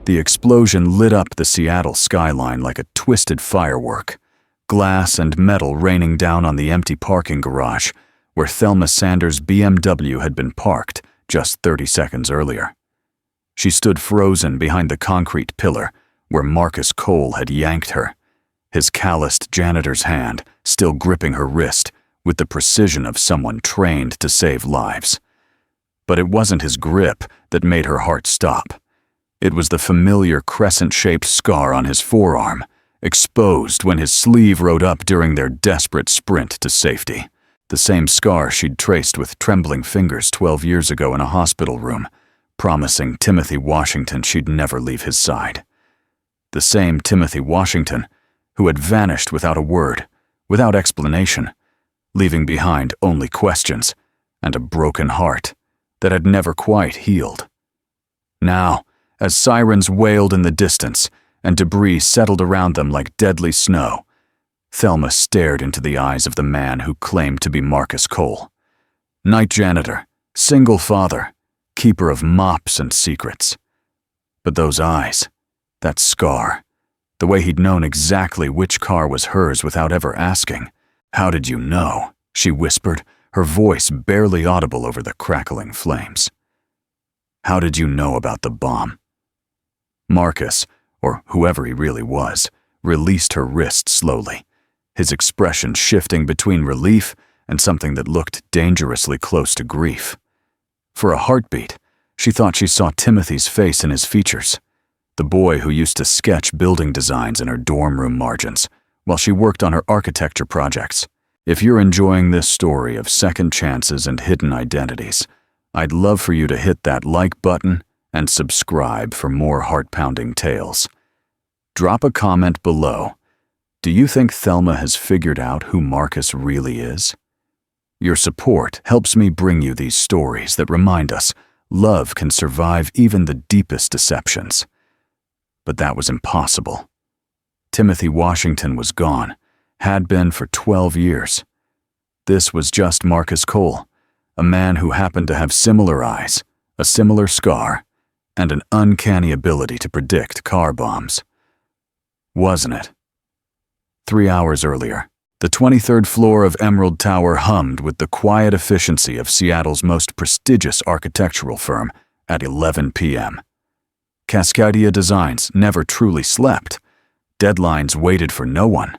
The explosion lit up the Seattle skyline like a twisted firework, glass and metal raining down on the empty parking garage where Thelma Sanders' BMW had been parked just 30 seconds earlier. She stood frozen behind the concrete pillar where Marcus Cole had yanked her, his calloused janitor's hand still gripping her wrist with the precision of someone trained to save lives. But it wasn't his grip that made her heart stop. It was the familiar crescent-shaped scar on his forearm, exposed when his sleeve rode up during their desperate sprint to safety. The same scar she'd traced with trembling fingers 12 years ago in a hospital room, promising Timothy Washington she'd never leave his side. The same Timothy Washington who had vanished without a word, without explanation, leaving behind only questions and a broken heart that had never quite healed. Now, as sirens wailed in the distance and debris settled around them like deadly snow, Thelma stared into the eyes of the man who claimed to be Marcus Cole. Night janitor, single father, keeper of mops and secrets. But those eyes, that scar, the way he'd known exactly which car was hers without ever asking. "How did you know?" she whispered, her voice barely audible over the crackling flames. "How did you know about the bomb?" Marcus, or whoever he really was, released her wrist slowly, his expression shifting between relief and something that looked dangerously close to grief. For a heartbeat, she thought she saw Timothy's face in his features, the boy who used to sketch building designs in her dorm room margins while she worked on her architecture projects. If you're enjoying this story of second chances and hidden identities, I'd love for you to hit that like button and subscribe for more heart-pounding tales. Drop a comment below. Do you think Thelma has figured out who Marcus really is? Your support helps me bring you these stories that remind us love can survive even the deepest deceptions. But that was impossible. Timothy Washington was gone, had been for 12 years. This was just Marcus Cole, a man who happened to have similar eyes, a similar scar, and an uncanny ability to predict car bombs. Wasn't it? 3 hours earlier, the 23rd floor of Emerald Tower hummed with the quiet efficiency of Seattle's most prestigious architectural firm at 11 p.m. Cascadia Designs never truly slept. Deadlines waited for no one,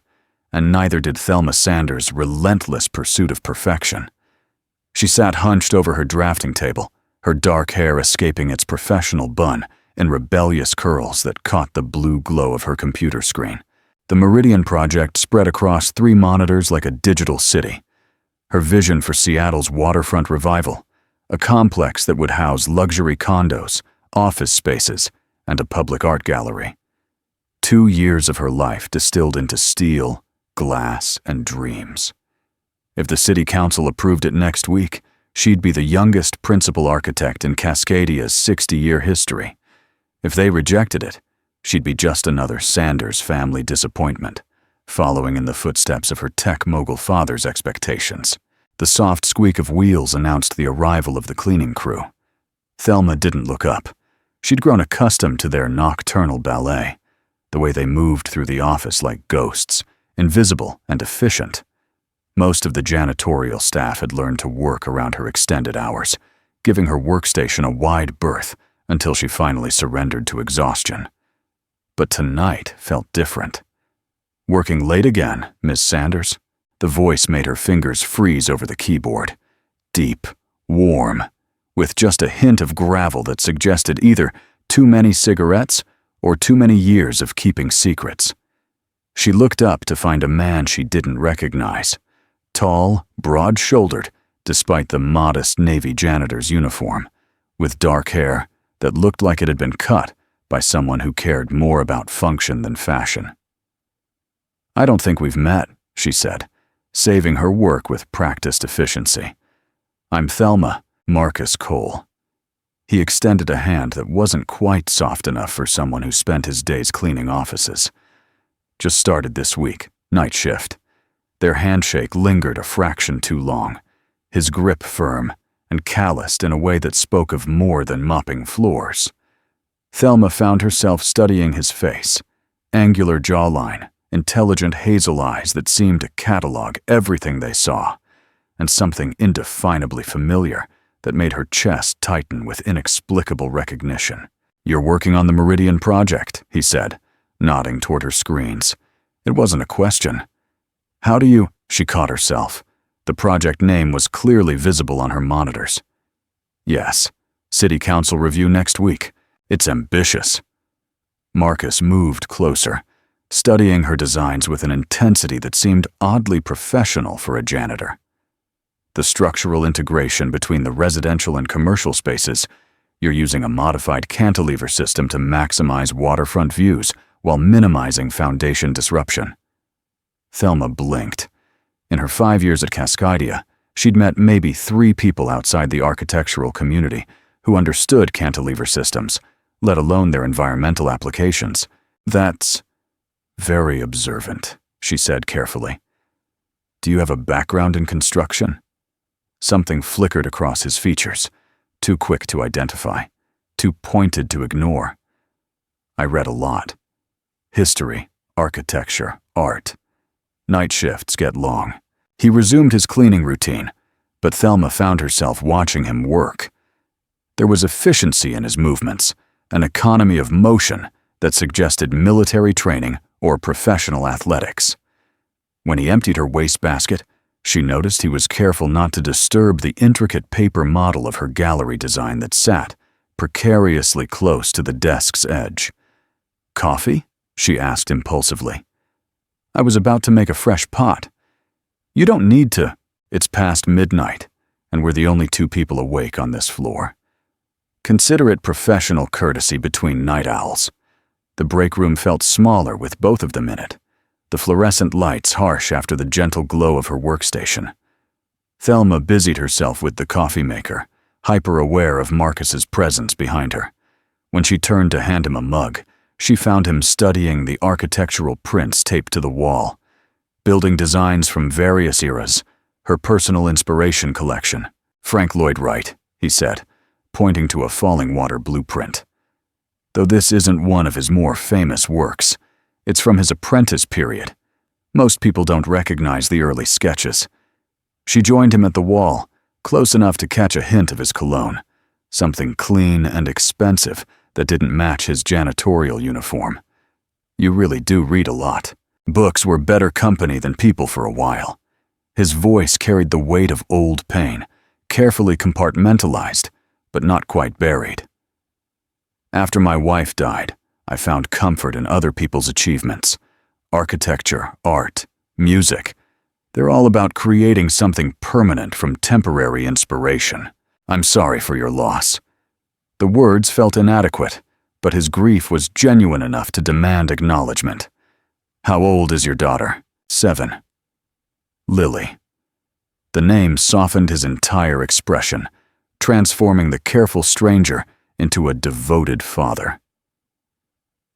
and neither did Thelma Sanders' relentless pursuit of perfection. She sat hunched over her drafting table, her dark hair escaping its professional bun in rebellious curls that caught the blue glow of her computer screen. The Meridian project spread across 3 monitors like a digital city. Her vision for Seattle's waterfront revival, a complex that would house luxury condos, office spaces, and a public art gallery. 2 years of her life distilled into steel, glass, and dreams. If the city council approved it next week, she'd be the youngest principal architect in Cascadia's 60-year history. If they rejected it, she'd be just another Sanders family disappointment, following in the footsteps of her tech mogul father's expectations. The soft squeak of wheels announced the arrival of the cleaning crew. Thelma didn't look up. She'd grown accustomed to their nocturnal ballet, the way they moved through the office like ghosts, invisible and efficient. Most of the janitorial staff had learned to work around her extended hours, giving her workstation a wide berth until she finally surrendered to exhaustion. But tonight felt different. "Working late again, Miss Sanders?" The voice made her fingers freeze over the keyboard. Deep, warm, with just a hint of gravel that suggested either too many cigarettes or too many years of keeping secrets. She looked up to find a man she didn't recognize. Tall, broad-shouldered, despite the modest Navy janitor's uniform, with dark hair that looked like it had been cut by someone who cared more about function than fashion. "I don't think we've met," she said, saving her work with practiced efficiency. "I'm Thelma, Marcus Cole." He extended a hand that wasn't quite soft enough for someone who spent his days cleaning offices. "Just started this week, night shift." Their handshake lingered a fraction too long, his grip firm and calloused in a way that spoke of more than mopping floors. Thelma found herself studying his face. Angular jawline, intelligent hazel eyes that seemed to catalog everything they saw, and something indefinably familiar that made her chest tighten with inexplicable recognition. "You're working on the Meridian project," he said, nodding toward her screens. It wasn't a question. "How do you—" She caught herself. The project name was clearly visible on her monitors. "Yes. City Council review next week. It's ambitious." Marcus moved closer, studying her designs with an intensity that seemed oddly professional for a janitor. The structural integration between the residential and commercial spaces. You're using a modified cantilever system to maximize waterfront views while minimizing foundation disruption. Thelma blinked. In her 5 years at Cascadia, she'd met maybe 3 people outside the architectural community who understood cantilever systems, let alone their environmental applications. "That's very observant," she said carefully. "Do you have a background in construction?" Something flickered across his features, too quick to identify, too pointed to ignore. "I read a lot. History, architecture, art. Night shifts get long." He resumed his cleaning routine, but Thelma found herself watching him work. There was efficiency in his movements, an economy of motion that suggested military training or professional athletics. When he emptied her wastebasket, she noticed he was careful not to disturb the intricate paper model of her gallery design that sat precariously close to the desk's edge. "Coffee?" she asked impulsively. "I was about to make a fresh pot." "You don't need to. It's past midnight, and we're the only 2 people awake on this floor. Consider it professional courtesy between night owls." The break room felt smaller with both of them in it, the fluorescent lights harsh after the gentle glow of her workstation. Thelma busied herself with the coffee maker, hyper-aware of Marcus's presence behind her. When she turned to hand him a mug, she found him studying the architectural prints taped to the wall. Building designs from various eras, her personal inspiration collection. "Frank Lloyd Wright," he said, pointing to a falling water blueprint. "Though this isn't one of his more famous works, it's from his apprentice period. Most people don't recognize the early sketches." She joined him at the wall, close enough to catch a hint of his cologne, something clean and expensive that didn't match his janitorial uniform. "You really do read a lot." Books were better company than people for a while. His voice carried the weight of old pain, carefully compartmentalized, but not quite buried. "After my wife died, I found comfort in other people's achievements. Architecture, art, music. They're all about creating something permanent from temporary inspiration. I'm sorry for your loss." The words felt inadequate, but his grief was genuine enough to demand acknowledgement. "How old is your daughter?" 7. "Lily." The name softened his entire expression, transforming the careful stranger into a devoted father.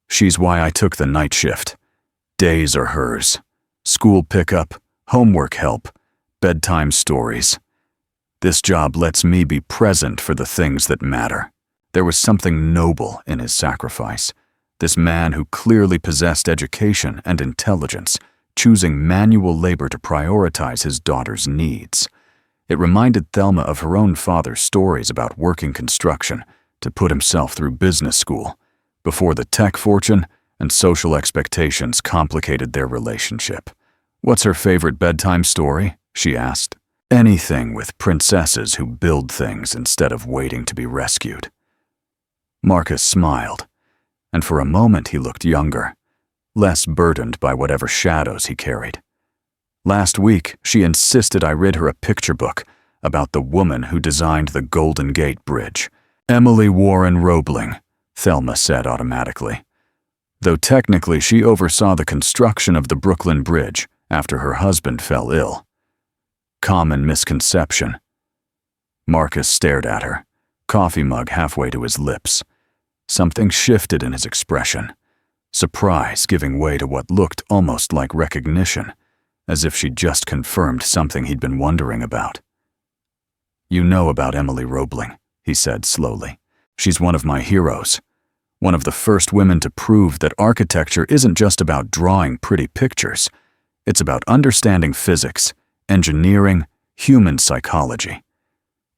"She's why I took the night shift. Days are hers. School pickup, homework help, bedtime stories. This job lets me be present for the things that matter." There was something noble in his sacrifice. This man who clearly possessed education and intelligence, choosing manual labor to prioritize his daughter's needs. It reminded Thelma of her own father's stories about working construction to put himself through business school, before the tech fortune and social expectations complicated their relationship. "What's her favorite bedtime story?" she asked. "Anything with princesses who build things instead of waiting to be rescued." Marcus smiled, and for a moment he looked younger, less burdened by whatever shadows he carried. "Last week, she insisted I read her a picture book about the woman who designed the Golden Gate Bridge. Emily Warren Roebling," Thelma said automatically. Though technically she oversaw the construction of the Brooklyn Bridge after her husband fell ill. Common misconception. Marcus stared at her, coffee mug halfway to his lips. Something shifted in his expression, surprise giving way to what looked almost like recognition, as if she'd just confirmed something he'd been wondering about. "You know about Emily Roebling," he said slowly. "She's one of my heroes. One of the first women to prove that architecture isn't just about drawing pretty pictures. It's about understanding physics, engineering, human psychology.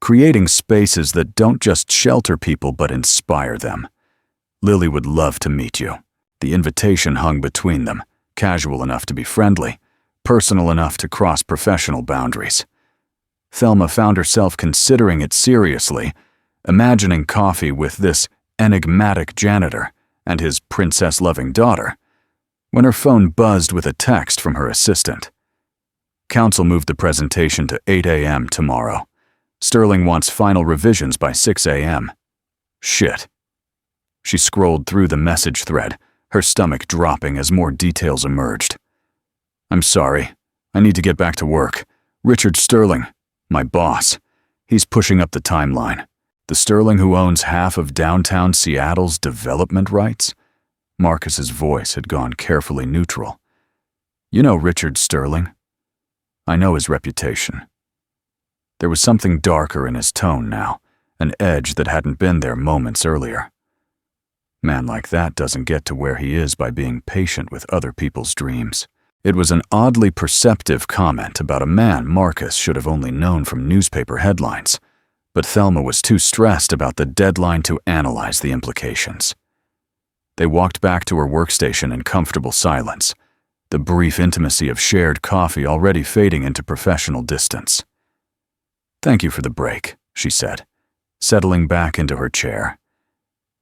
Creating spaces that don't just shelter people but inspire them. Lily would love to meet you. The invitation hung between them, casual enough to be friendly, personal enough to cross professional boundaries. Thelma found herself considering it seriously, imagining coffee with this enigmatic janitor and his princess-loving daughter, when her phone buzzed with a text from her assistant. Council moved the presentation to 8 a.m. tomorrow. Sterling wants final revisions by 6 a.m. Shit. She scrolled through the message thread, her stomach dropping as more details emerged. I'm sorry. I need to get back to work. Richard Sterling, my boss. He's pushing up the timeline. The Sterling who owns half of downtown Seattle's development rights? Marcus's voice had gone carefully neutral. You know Richard Sterling? I know his reputation. There was something darker in his tone now, an edge that hadn't been there moments earlier. Man like that doesn't get to where he is by being patient with other people's dreams. It was an oddly perceptive comment about a man Marcus should have only known from newspaper headlines, but Thelma was too stressed about the deadline to analyze the implications. They walked back to her workstation in comfortable silence, the brief intimacy of shared coffee already fading into professional distance. Thank you for the break, she said, settling back into her chair.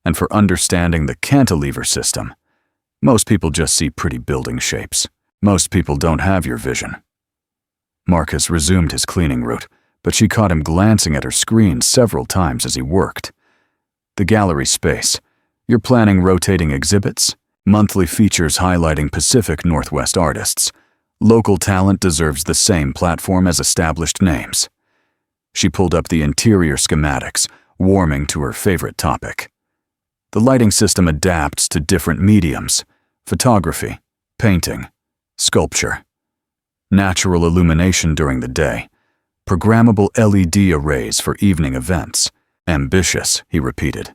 And for understanding the cantilever system. Most people just see pretty building shapes. Most people don't have your vision. Marcus resumed his cleaning route, but she caught him glancing at her screen several times as he worked. The gallery space. You're planning rotating exhibits? Monthly features highlighting Pacific Northwest artists. Local talent deserves the same platform as established names. She pulled up the interior schematics, warming to her favorite topic. The lighting system adapts to different mediums: photography, painting, sculpture. Natural illumination during the day. Programmable LED arrays for evening events. Ambitious, he repeated.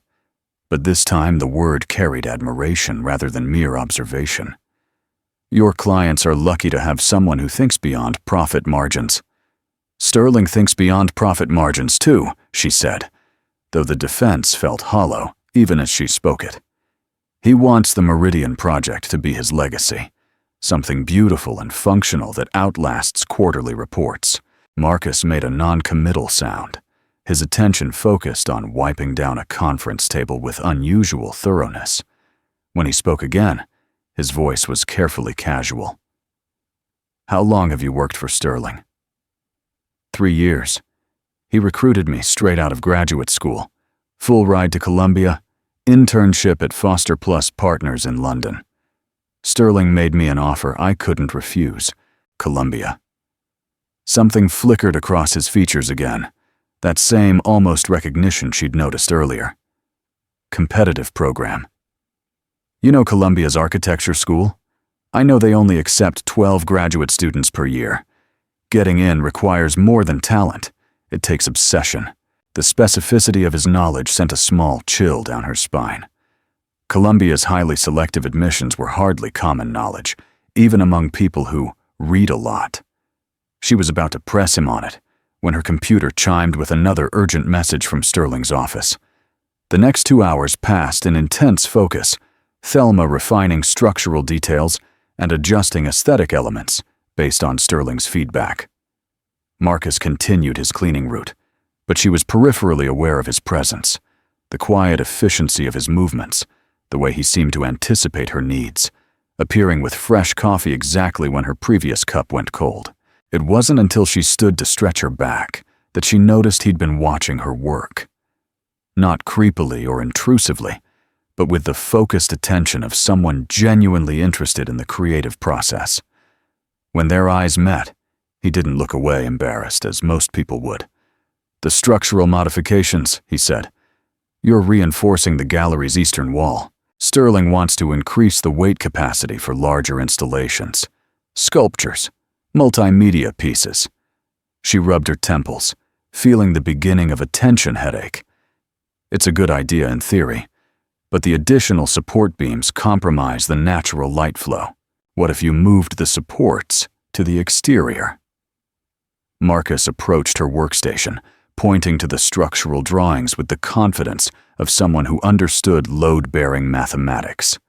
But this time the word carried admiration rather than mere observation. Your clients are lucky to have someone who thinks beyond profit margins. Sterling thinks beyond profit margins too, she said, though the defense felt hollow even as she spoke it. He wants the Meridian Project to be his legacy, something beautiful and functional that outlasts quarterly reports. Marcus made a non-committal sound, his attention focused on wiping down a conference table with unusual thoroughness. When he spoke again, his voice was carefully casual. How long have you worked for Sterling? 3 years. He recruited me straight out of graduate school. Full ride to Columbia, internship at Foster Plus Partners in London. Sterling made me an offer I couldn't refuse. Columbia. Something flickered across his features again, that same almost recognition she'd noticed earlier. Competitive program. You know Columbia's architecture school? I know they only accept 12 graduate students per year. Getting in requires more than talent. It takes obsession. The specificity of his knowledge sent a small chill down her spine. Columbia's highly selective admissions were hardly common knowledge, even among people who read a lot. She was about to press him on it when her computer chimed with another urgent message from Sterling's office. The next 2 hours passed in intense focus, Thelma refining structural details and adjusting aesthetic elements based on Sterling's feedback. Marcus continued his cleaning route, but she was peripherally aware of his presence, the quiet efficiency of his movements, the way he seemed to anticipate her needs, appearing with fresh coffee exactly when her previous cup went cold. It wasn't until she stood to stretch her back that she noticed he'd been watching her work. Not creepily or intrusively, but with the focused attention of someone genuinely interested in the creative process. When their eyes met, he didn't look away embarrassed, as most people would. The structural modifications, he said. You're reinforcing the gallery's eastern wall. Sterling wants to increase the weight capacity for larger installations. Sculptures, multimedia pieces. She rubbed her temples, feeling the beginning of a tension headache. It's a good idea in theory, but the additional support beams compromise the natural light flow. What if you moved the supports to the exterior? Marcus approached her workstation, pointing to the structural drawings with the confidence of someone who understood load-bearing mathematics.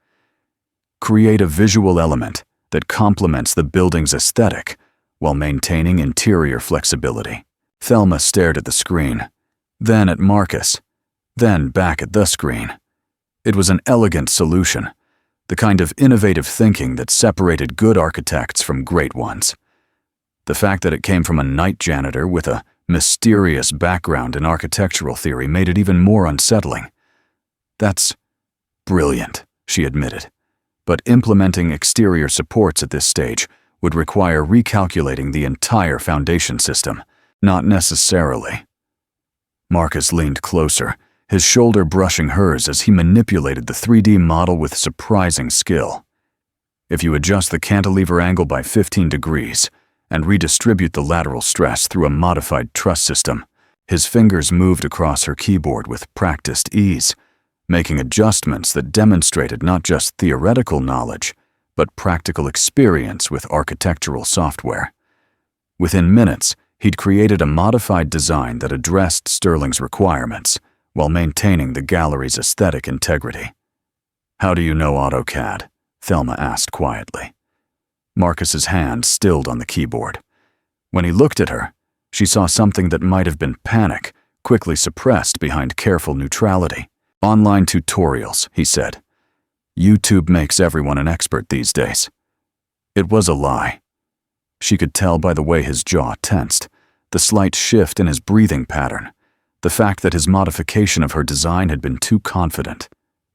Create a visual element that complements the building's aesthetic while maintaining interior flexibility. Thelma stared at the screen, then at Marcus, then back at the screen. It was an elegant solution, the kind of innovative thinking that separated good architects from great ones. The fact that it came from a night janitor with a mysterious background in architectural theory made it even more unsettling. That's brilliant, she admitted, but implementing exterior supports at this stage would require recalculating the entire foundation system, not necessarily. Marcus leaned closer, his shoulder brushing hers as he manipulated the 3D model with surprising skill. If you adjust the cantilever angle by 15 degrees and redistribute the lateral stress through a modified truss system, his fingers moved across her keyboard with practiced ease, making adjustments that demonstrated not just theoretical knowledge, but practical experience with architectural software. Within minutes, he'd created a modified design that addressed Sterling's requirements while maintaining the gallery's aesthetic integrity. "How do you know AutoCAD?" Thelma asked quietly. Marcus's hand stilled on the keyboard. When he looked at her, she saw something that might have been panic, quickly suppressed behind careful neutrality. "Online tutorials," he said. "YouTube makes everyone an expert these days." It was a lie. She could tell by the way his jaw tensed, the slight shift in his breathing pattern, the fact that his modification of her design had been too confident,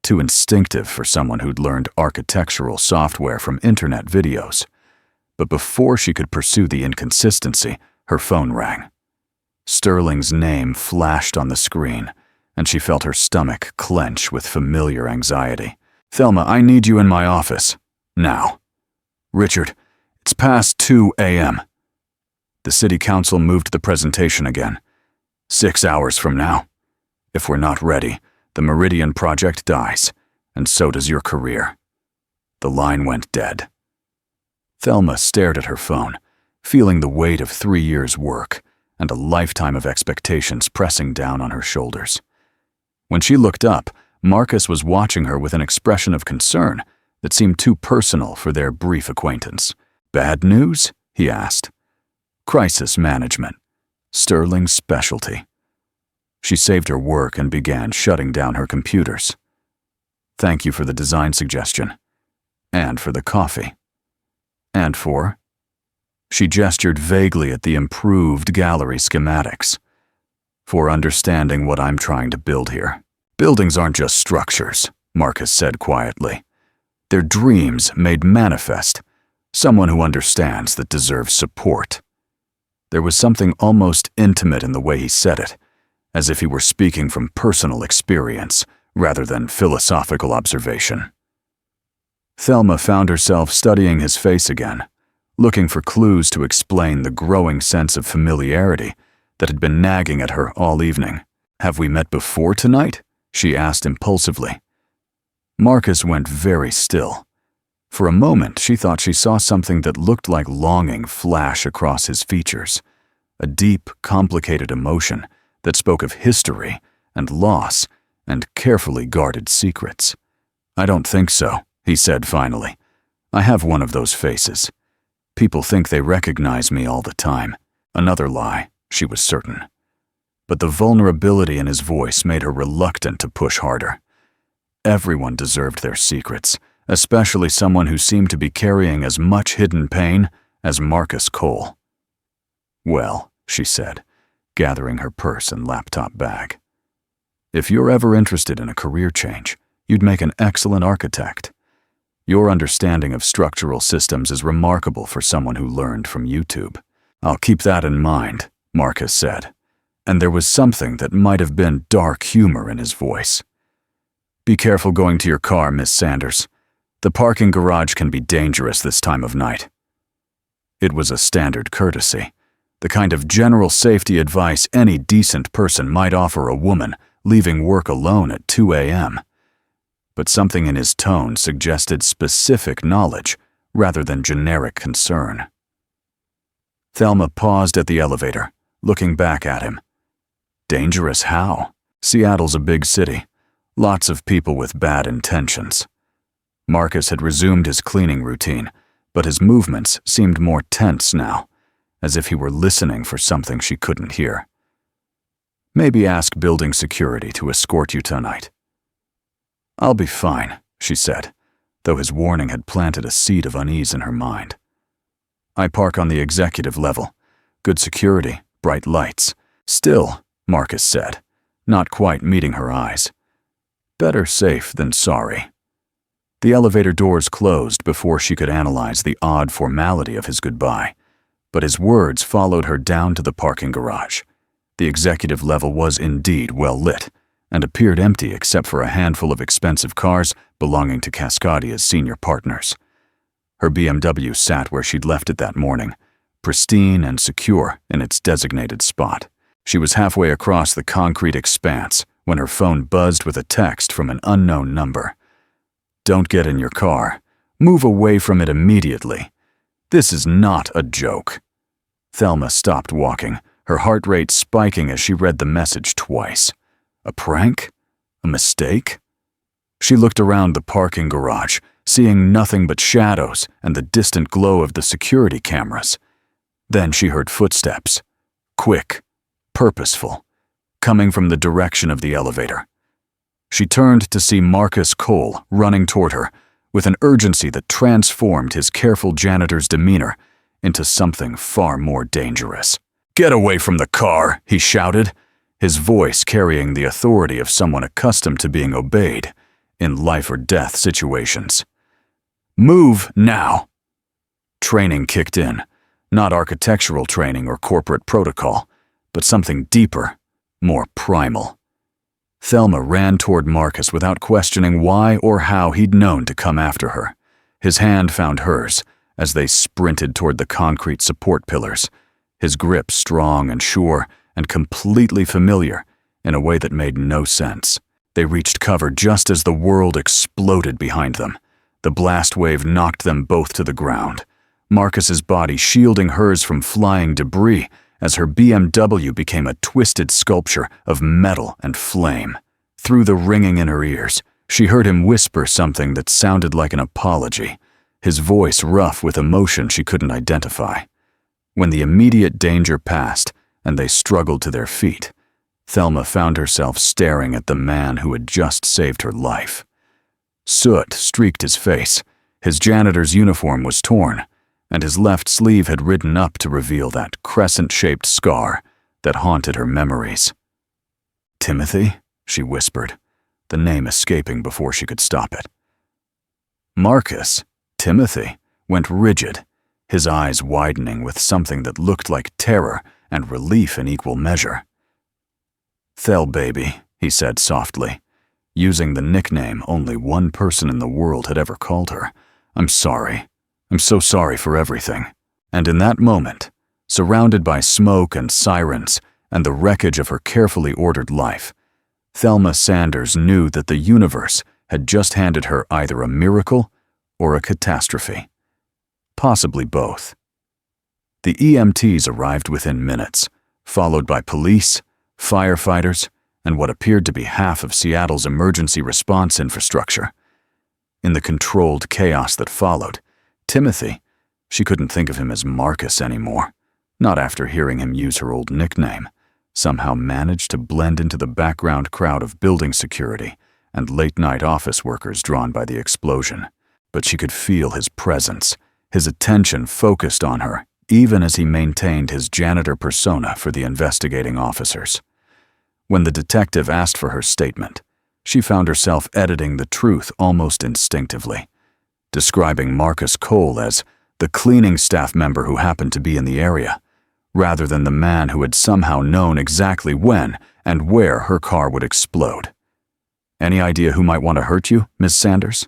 too instinctive for someone who'd learned architectural software from internet videos. But before she could pursue the inconsistency, her phone rang. Sterling's name flashed on the screen, and she felt her stomach clench with familiar anxiety. "Thelma, I need you in my office. Now." "Richard, it's past 2 a.m. The city council moved the presentation again. 6 hours from now. If we're not ready, the Meridian project dies, and so does your career." The line went dead. Thelma stared at her phone, feeling the weight of 3 years' work and a lifetime of expectations pressing down on her shoulders. When she looked up, Marcus was watching her with an expression of concern that seemed too personal for their brief acquaintance. "Bad news?" he asked. "Crisis management. Sterling's specialty." She saved her work and began shutting down her computers. "Thank you for the design suggestion. And for the coffee. And for—" She gestured vaguely at the improved gallery schematics. "For understanding what I'm trying to build here. Buildings aren't just structures," Marcus said quietly. "They're dreams made manifest. Someone who understands that deserves support." There was something almost intimate in the way he said it, as if he were speaking from personal experience rather than philosophical observation. Thelma found herself studying his face again, looking for clues to explain the growing sense of familiarity that had been nagging at her all evening. "Have we met before tonight?" she asked impulsively. Marcus went very still. For a moment, she thought she saw something that looked like longing flash across his features, a deep, complicated emotion that spoke of history and loss and carefully guarded secrets. "I don't think so," he said finally. "I have one of those faces. People think they recognize me all the time." Another lie, she was certain. But the vulnerability in his voice made her reluctant to push harder. Everyone deserved their secrets, especially someone who seemed to be carrying as much hidden pain as Marcus Cole. "Well," she said, gathering her purse and laptop bag. "If you're ever interested in a career change, you'd make an excellent architect. Your understanding of structural systems is remarkable for someone who learned from YouTube." "I'll keep that in mind," Marcus said, and there was something that might have been dark humor in his voice. "Be careful going to your car, Miss Sanders. The parking garage can be dangerous this time of night." It was a standard courtesy, the kind of general safety advice any decent person might offer a woman leaving work alone at 2 a.m. but something in his tone suggested specific knowledge rather than generic concern. Thelma paused at the elevator, looking back at him. Dangerous how? Seattle's a big city. Lots of people with bad intentions. Marcus had resumed his cleaning routine, but his movements seemed more tense now, as if he were listening for something she couldn't hear. Maybe ask building security to escort you tonight. I'll be fine, she said, though his warning had planted a seed of unease in her mind. I park on the executive level. Good security, bright lights. Still, Marcus said, not quite meeting her eyes. Better safe than sorry. The elevator doors closed before she could analyze the odd formality of his goodbye, but his words followed her down to the parking garage. The executive level was indeed well lit, and appeared empty except for a handful of expensive cars belonging to Cascadia's senior partners. Her BMW sat where she'd left it that morning, pristine and secure in its designated spot. She was halfway across the concrete expanse when her phone buzzed with a text from an unknown number. Don't get in your car. Move away from it immediately. This is not a joke. Thelma stopped walking, her heart rate spiking as she read the message twice. A prank? A mistake? She looked around the parking garage, seeing nothing but shadows and the distant glow of the security cameras. Then she heard footsteps. Quick, purposeful, coming from the direction of the elevator. She turned to see Marcus Cole running toward her with an urgency that transformed his careful janitor's demeanor into something far more dangerous. "Get away from the car," he shouted, his voice carrying the authority of someone accustomed to being obeyed in life-or-death situations. "Move now." Training kicked in, not architectural training or corporate protocol, but something deeper, more primal. Thelma ran toward Marcus without questioning why or how he'd known to come after her. His hand found hers as they sprinted toward the concrete support pillars, his grip strong and sure and completely familiar in a way that made no sense. They reached cover just as the world exploded behind them. The blast wave knocked them both to the ground, Marcus's body shielding hers from flying debris as her BMW became a twisted sculpture of metal and flame. Through the ringing in her ears, she heard him whisper something that sounded like an apology, his voice rough with emotion she couldn't identify. When the immediate danger passed and they struggled to their feet, Thelma found herself staring at the man who had just saved her life. Soot streaked his face, his janitor's uniform was torn, and his left sleeve had ridden up to reveal that crescent-shaped scar that haunted her memories. "Timothy?" she whispered, the name escaping before she could stop it. Marcus, Timothy, went rigid, his eyes widening with something that looked like terror and relief in equal measure. "Thel, baby," he said softly, using the nickname only one person in the world had ever called her. "I'm sorry. I'm so sorry for everything." And in that moment, surrounded by smoke and sirens and the wreckage of her carefully ordered life, Thelma Sanders knew that the universe had just handed her either a miracle or a catastrophe. Possibly both. The EMTs arrived within minutes, followed by police, firefighters, and what appeared to be half of Seattle's emergency response infrastructure. In the controlled chaos that followed, Timothy, she couldn't think of him as Marcus anymore, not after hearing him use her old nickname, somehow managed to blend into the background crowd of building security and late-night office workers drawn by the explosion. But she could feel his presence, his attention focused on her, even as he maintained his janitor persona for the investigating officers. When the detective asked for her statement, she found herself editing the truth almost instinctively, describing Marcus Cole as the cleaning staff member who happened to be in the area, rather than the man who had somehow known exactly when and where her car would explode. "Any idea who might want to hurt you, Miss Sanders?"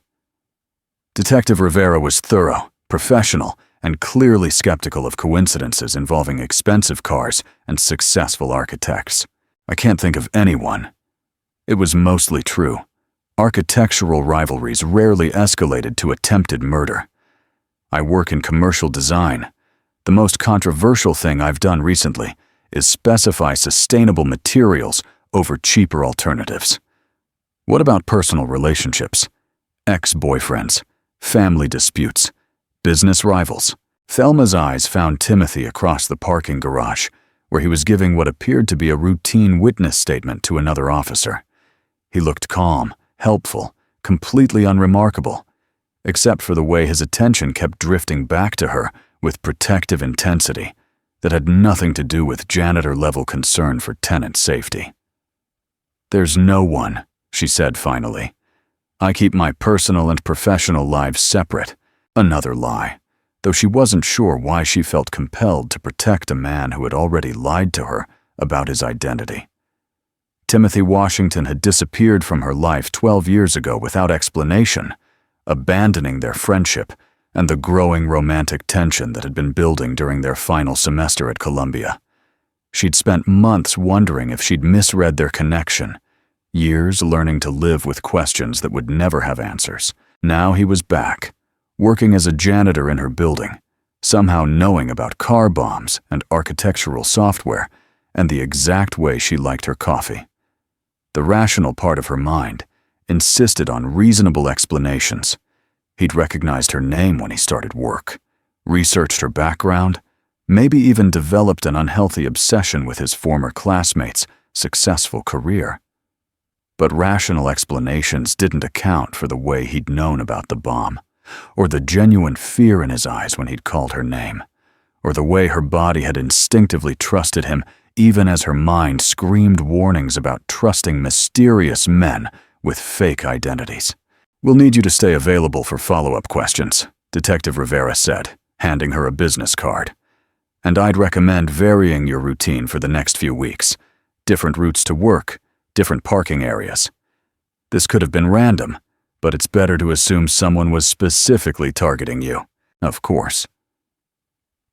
Detective Rivera was thorough, professional, and clearly skeptical of coincidences involving expensive cars and successful architects. "I can't think of anyone." It was mostly true. Architectural rivalries rarely escalated to attempted murder. I work in commercial design. The most controversial thing I've done recently is specify sustainable materials over cheaper alternatives. What about personal relationships? Ex-boyfriends, family disputes, business rivals? Thelma's eyes found Timothy across the parking garage, where he was giving what appeared to be a routine witness statement to another officer. He looked calm, helpful, completely unremarkable, except for the way his attention kept drifting back to her with protective intensity that had nothing to do with janitor-level concern for tenant safety. "There's no one," she said finally. "I keep my personal and professional lives separate." Another lie, though she wasn't sure why she felt compelled to protect a man who had already lied to her about his identity. Timothy Washington had disappeared from her life 12 years ago without explanation, abandoning their friendship and the growing romantic tension that had been building during their final semester at Columbia. She'd spent months wondering if she'd misread their connection, years learning to live with questions that would never have answers. Now he was back, working as a janitor in her building, somehow knowing about car bombs and architectural software and the exact way she liked her coffee. The rational part of her mind insisted on reasonable explanations. He'd recognized her name when he started work, researched her background, maybe even developed an unhealthy obsession with his former classmates' successful career. But rational explanations didn't account for the way he'd known about the bomb, or the genuine fear in his eyes when he'd called her name, or the way her body had instinctively trusted him even as her mind screamed warnings about trusting mysterious men with fake identities. "We'll need you to stay available for follow-up questions," Detective Rivera said, handing her a business card. "And I'd recommend varying your routine for the next few weeks. Different routes to work, different parking areas. This could have been random, but it's better to assume someone was specifically targeting you, of course."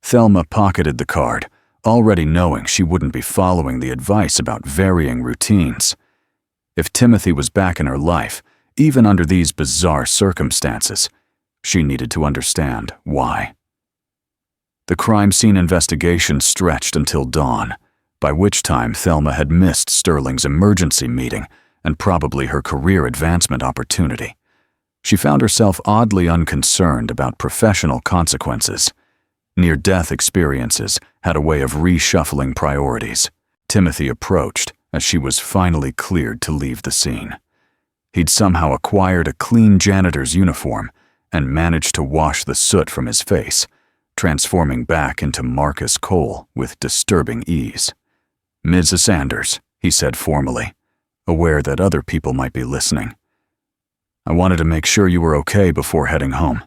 Thelma pocketed the card, already knowing she wouldn't be following the advice about varying routines. If Timothy was back in her life, even under these bizarre circumstances, she needed to understand why. The crime scene investigation stretched until dawn, by which time Thelma had missed Sterling's emergency meeting and probably her career advancement opportunity. She found herself oddly unconcerned about professional consequences. Near-death experiences had a way of reshuffling priorities. Timothy approached as she was finally cleared to leave the scene. He'd somehow acquired a clean janitor's uniform and managed to wash the soot from his face, transforming back into Marcus Cole with disturbing ease. "Mrs. Sanders," he said formally, aware that other people might be listening. "I wanted to make sure you were okay before heading home.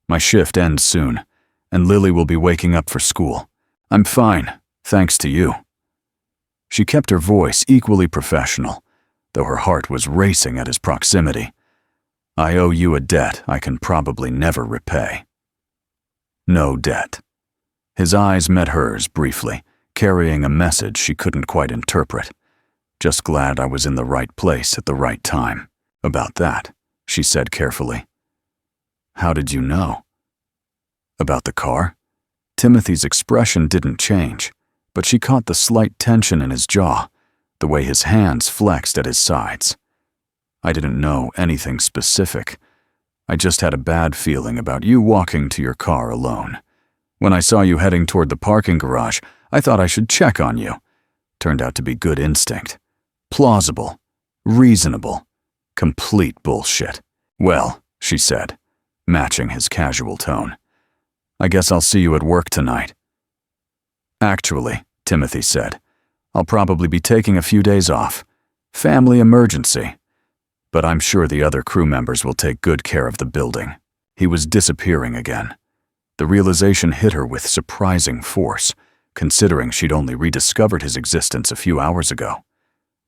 My shift ends soon, and Lily will be waking up for school. I'm fine, thanks to you." She kept her voice equally professional, though her heart was racing at his proximity. "I owe you a debt I can probably never repay." No debt. His eyes met hers briefly, carrying a message she couldn't quite interpret. "Just glad I was in the right place at the right time." "About that," she said carefully. "How did you know?" "About the car?" Timothy's expression didn't change, but she caught the slight tension in his jaw, the way his hands flexed at his sides. "I didn't know anything specific. I just had a bad feeling about you walking to your car alone. When I saw you heading toward the parking garage, I thought I should check on you. Turned out to be good instinct. Plausible. Reasonable. Complete bullshit." "Well," she said, matching his casual tone, "I guess I'll see you at work tonight." "Actually," Timothy said, "I'll probably be taking a few days off. Family emergency. But I'm sure the other crew members will take good care of the building." He was disappearing again. The realization hit her with surprising force, considering she'd only rediscovered his existence a few hours ago.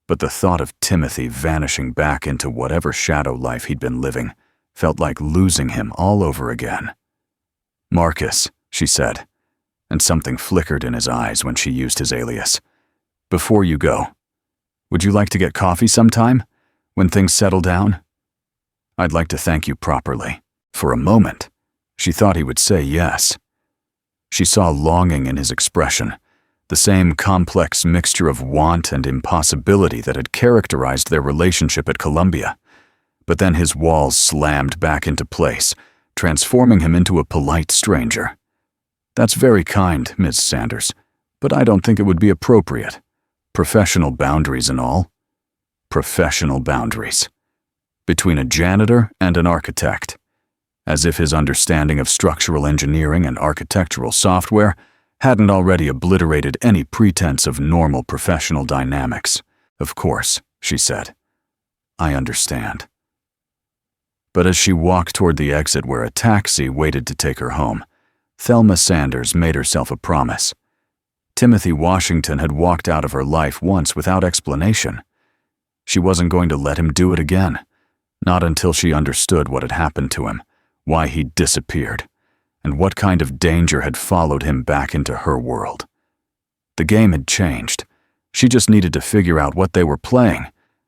But the thought of Timothy vanishing back into whatever shadow life he'd been living felt like losing him all over again. "Marcus," she said, and something flickered in his eyes when she used his alias. "Before you go, would you like to get coffee sometime? When things settle down, I'd like to thank you properly. For a moment, she thought he would say yes. She saw longing in his expression, the same complex mixture of want and impossibility that had characterized their relationship at Columbia. But then his walls slammed back into place, transforming him into a polite stranger. That's very kind, Ms. Sanders, but I don't think it would be appropriate. Professional boundaries and all. Professional boundaries. Between a janitor and an architect. As if his understanding of structural engineering and architectural software hadn't already obliterated any pretense of normal professional dynamics. Of course, she said. I understand. But as she walked toward the exit where a taxi waited to take her home, Thelma Sanders made herself a promise. Timothy Washington had walked out of her life once without explanation. She wasn't going to let him do it again, not until she understood what had happened to him, why he'd disappeared, and what kind of danger had followed him back into her world. The game had changed. She just needed to figure out what they were playing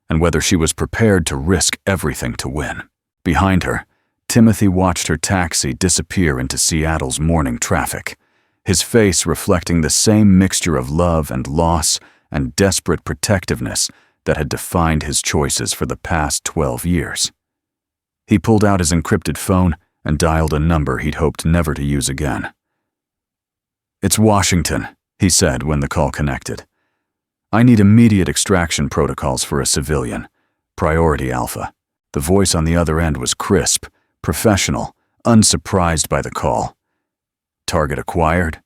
and whether she was prepared to risk everything to win. Behind her, Timothy watched her taxi disappear into Seattle's morning traffic, his face reflecting the same mixture of love and loss and desperate protectiveness that had defined his choices for the past 12 years. He pulled out his encrypted phone and dialed a number he'd hoped never to use again. It's Washington, he said when the call connected. I need immediate extraction protocols for a civilian. Priority Alpha. The voice on the other end was crisp, professional, unsurprised by the call. Target acquired?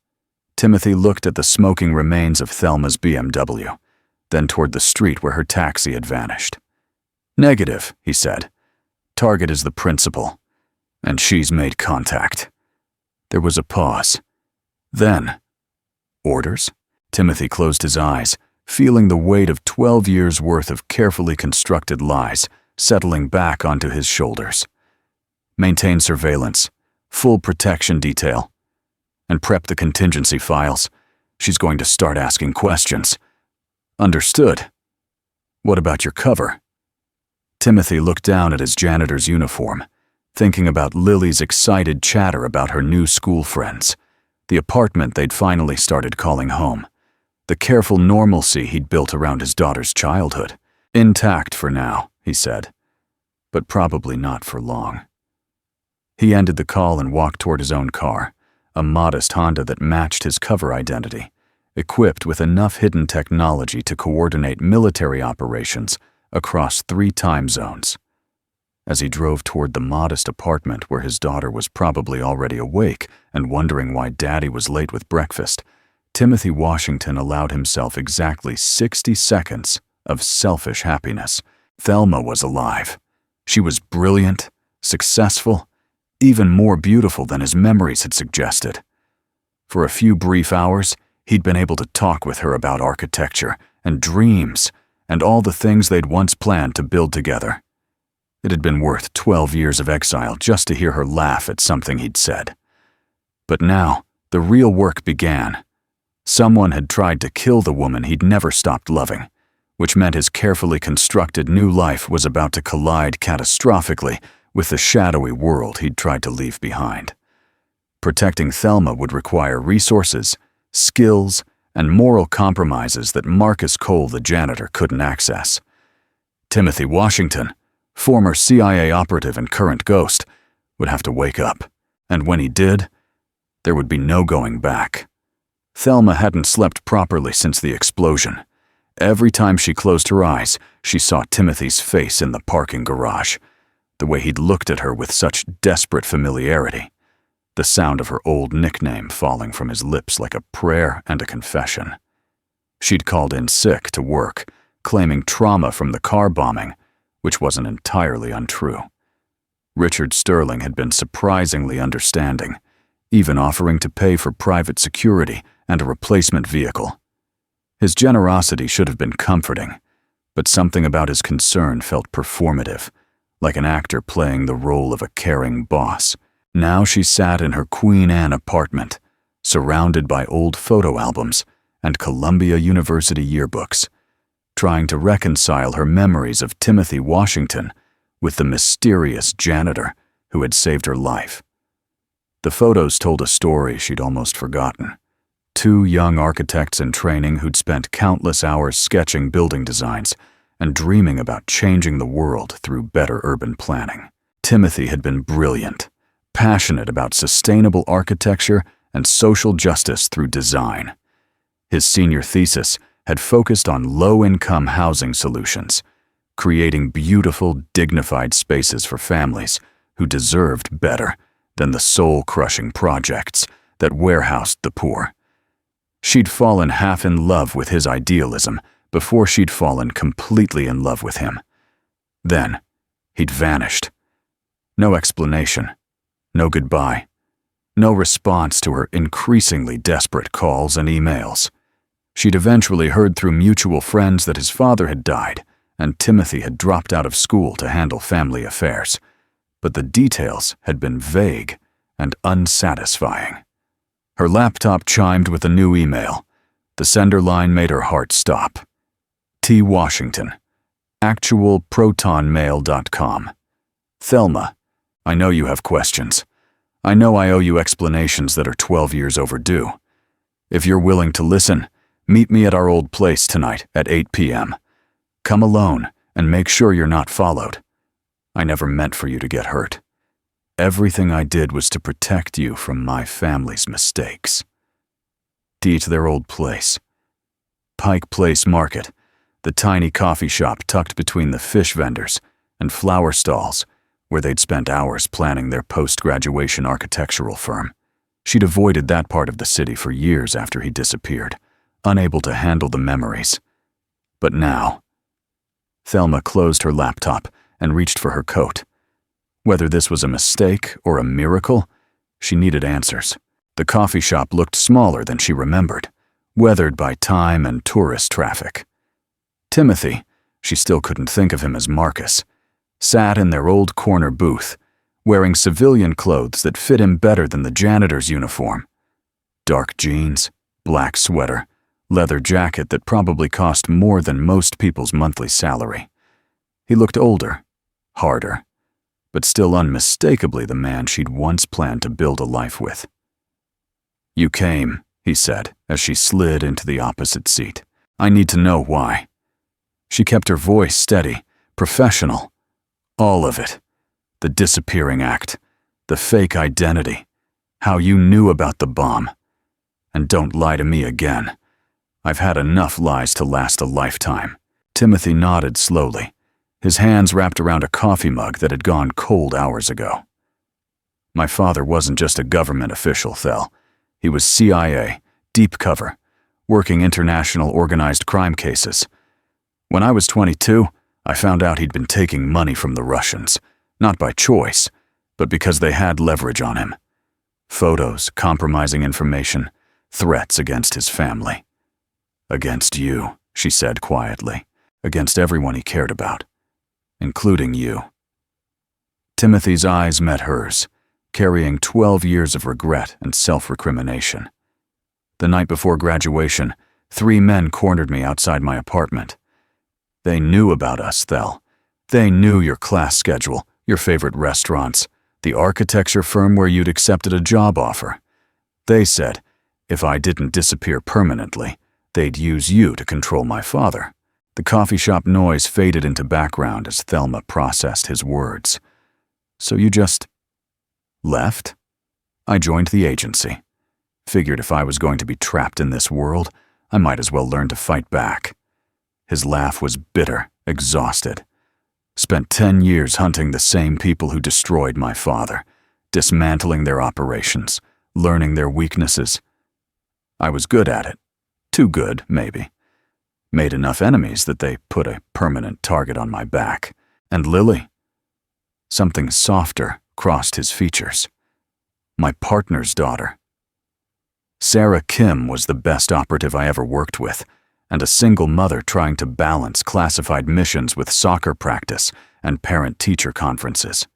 Timothy looked at the smoking remains of Thelma's BMW, then toward the street where her taxi had vanished. Negative, he said. Target is the principal, and she's made contact. There was a pause. Then, orders? Timothy closed his eyes, feeling the weight of 12 years' worth of carefully constructed lies settling back onto his shoulders. Maintain surveillance, full protection detail, and prep the contingency files. She's going to start asking questions. Understood. What about your cover? Timothy looked down at his janitor's uniform, thinking about Lily's excited chatter about her new school friends, the apartment they'd finally started calling home, the careful normalcy he'd built around his daughter's childhood. Intact for now, he said, but probably not for long. He ended the call and walked toward his own car, a modest Honda that matched his cover identity, equipped with enough hidden technology to coordinate military operations across 3 time zones. As he drove toward the modest apartment where his daughter was probably already awake and wondering why Daddy was late with breakfast, Timothy Washington allowed himself exactly 60 seconds of selfish happiness. Thelma was alive. She was brilliant, successful, even more beautiful than his memories had suggested. For a few brief hours, he'd been able to talk with her about architecture and dreams and all the things they'd once planned to build together. It had been worth 12 years of exile just to hear her laugh at something he'd said. But now, the real work began. Someone had tried to kill the woman he'd never stopped loving, which meant his carefully constructed new life was about to collide catastrophically with the shadowy world he'd tried to leave behind. Protecting Thelma would require resources, skills, and moral compromises that Marcus Cole, the janitor, couldn't access. Timothy Washington, former CIA operative and current ghost, would have to wake up, and when he did, there would be no going back. Thelma hadn't slept properly since the explosion. Every time she closed her eyes, she saw Timothy's face in the parking garage, the way he'd looked at her with such desperate familiarity, the sound of her old nickname falling from his lips like a prayer and a confession. She'd called in sick to work, claiming trauma from the car bombing, which wasn't entirely untrue. Richard Sterling had been surprisingly understanding, even offering to pay for private security and a replacement vehicle. His generosity should have been comforting, but something about his concern felt performative, like an actor playing the role of a caring boss. Now she sat in her Queen Anne apartment, surrounded by old photo albums and Columbia University yearbooks, trying to reconcile her memories of Timothy Washington with the mysterious janitor who had saved her life. The photos told a story she'd almost forgotten. Two young architects in training who'd spent countless hours sketching building designs and dreaming about changing the world through better urban planning. Timothy had been brilliant, passionate about sustainable architecture and social justice through design. His senior thesis had focused on low-income housing solutions, creating beautiful, dignified spaces for families who deserved better than the soul-crushing projects that warehoused the poor. She'd fallen half in love with his idealism before she'd fallen completely in love with him. Then, he'd vanished. No explanation, no goodbye, no response to her increasingly desperate calls and emails. She'd eventually heard through mutual friends that his father had died and Timothy had dropped out of school to handle family affairs, but the details had been vague and unsatisfying. Her laptop chimed with a new email. The sender line made her heart stop. T. Washington, actualprotonmail.com. Thelma, I know you have questions. I know I owe you explanations that are 12 years overdue. If you're willing to listen, meet me at our old place tonight at 8 p.m. Come alone and make sure you're not followed. I never meant for you to get hurt. Everything I did was to protect you from my family's mistakes. D to their old place. Pike Place Market, the tiny coffee shop tucked between the fish vendors and flower stalls where they'd spent hours planning their post-graduation architectural firm. She'd avoided that part of the city for years after he disappeared, unable to handle the memories. But now, Thelma closed her laptop and reached for her coat. Whether this was a mistake or a miracle, she needed answers. The coffee shop looked smaller than she remembered, weathered by time and tourist traffic. Timothy, she still couldn't think of him as Marcus, sat in their old corner booth, wearing civilian clothes that fit him better than the janitor's uniform. Dark jeans, black sweater, leather jacket that probably cost more than most people's monthly salary. He looked older, harder, but still unmistakably the man she'd once planned to build a life with. You came, he said, as she slid into the opposite seat. I need to know why. She kept her voice steady, professional. All of it. The disappearing act, the fake identity, how you knew about the bomb. And don't lie to me again. I've had enough lies to last a lifetime. Timothy nodded slowly, his hands wrapped around a coffee mug that had gone cold hours ago. My father wasn't just a government official, Thel. He was CIA, deep cover, working international organized crime cases. When I was 22, I found out he'd been taking money from the Russians, not by choice, but because they had leverage on him. Photos, compromising information, threats against his family. Against you, she said quietly, against everyone he cared about, including you. Timothy's eyes met hers, carrying 12 years of regret and self-recrimination. The night before graduation, 3 men cornered me outside my apartment. They knew about us, Thel. They knew your class schedule, your favorite restaurants, the architecture firm where you'd accepted a job offer. They said, if I didn't disappear permanently, they'd use you to control my father. The coffee shop noise faded into background as Thelma processed his words. So you just left? I joined the agency. Figured if I was going to be trapped in this world, I might as well learn to fight back. His laugh was bitter, exhausted. Spent 10 years hunting the same people who destroyed my father, dismantling their operations, learning their weaknesses. I was good at it. Too good, maybe. Made enough enemies that they put a permanent target on my back. And Lily? Something softer crossed his features. My partner's daughter. Sarah Kim was the best operative I ever worked with, and a single mother trying to balance classified missions with soccer practice and parent-teacher conferences.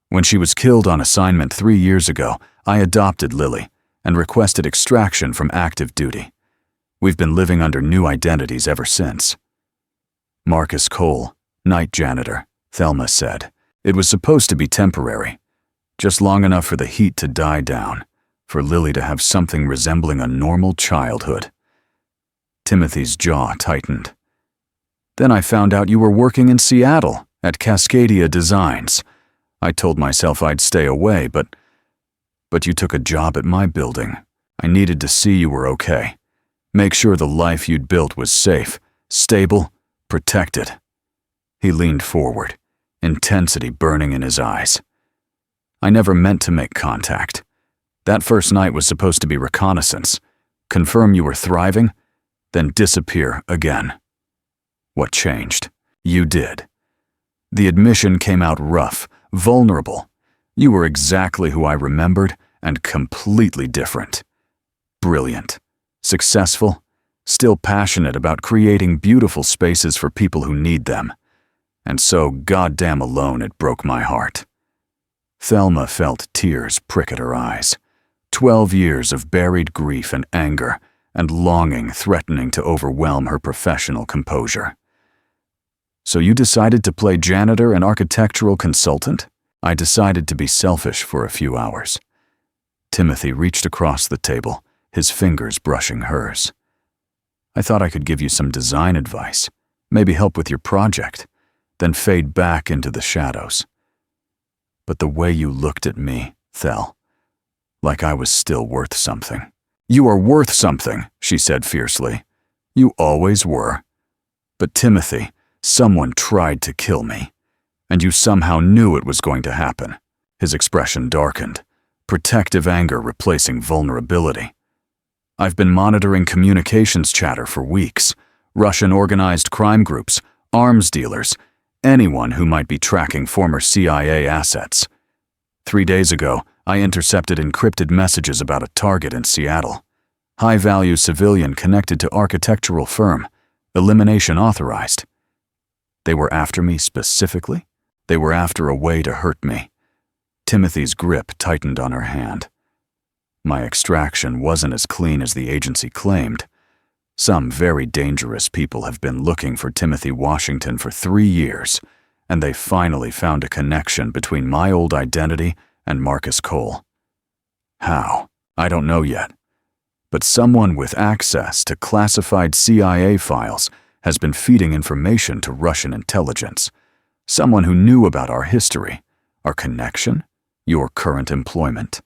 When she was killed on assignment 3 years ago, I adopted Lily and requested extraction from active duty. We've been living under new identities ever since. Marcus Cole, night janitor, Thelma said. It was supposed to be temporary, just long enough for the heat to die down, for Lily to have something resembling a normal childhood. Timothy's jaw tightened. Then I found out you were working in Seattle at Cascadia Designs. I told myself I'd stay away, but you took a job at my building. I needed to see you were okay. Make sure the life you'd built was safe, stable, protected. He leaned forward, intensity burning in his eyes. I never meant to make contact. That first night was supposed to be reconnaissance, confirm you were thriving, then disappear again. What changed? You did. The admission came out rough, vulnerable. You were exactly who I remembered and completely different. Brilliant, successful, still passionate about creating beautiful spaces for people who need them. And so goddamn alone it broke my heart. Thelma felt tears prick at her eyes. 12 years of buried grief and anger and longing threatening to overwhelm her professional composure. So you decided to play janitor and architectural consultant? I decided to be selfish for a few hours. Timothy reached across the table, his fingers brushing hers. I thought I could give you some design advice, maybe help with your project, then fade back into the shadows. But the way you looked at me, Thel, like I was still worth something. You are worth something, she said fiercely. You always were. But Timothy, someone tried to kill me, and you somehow knew it was going to happen. His expression darkened, protective anger replacing vulnerability. I've been monitoring communications chatter for weeks. Russian organized crime groups, arms dealers, anyone who might be tracking former CIA assets. 3 days ago, I intercepted encrypted messages about a target in Seattle. High-value civilian connected to architectural firm. Elimination authorized. They were after me specifically? They were after a way to hurt me. Timothy's grip tightened on her hand. My extraction wasn't as clean as the agency claimed. Some very dangerous people have been looking for Timothy Washington for 3 years, and they finally found a connection between my old identity and Marcus Cole. How? I don't know yet. But someone with access to classified CIA files has been feeding information to Russian intelligence. Someone who knew about our history, our connection, your current employment.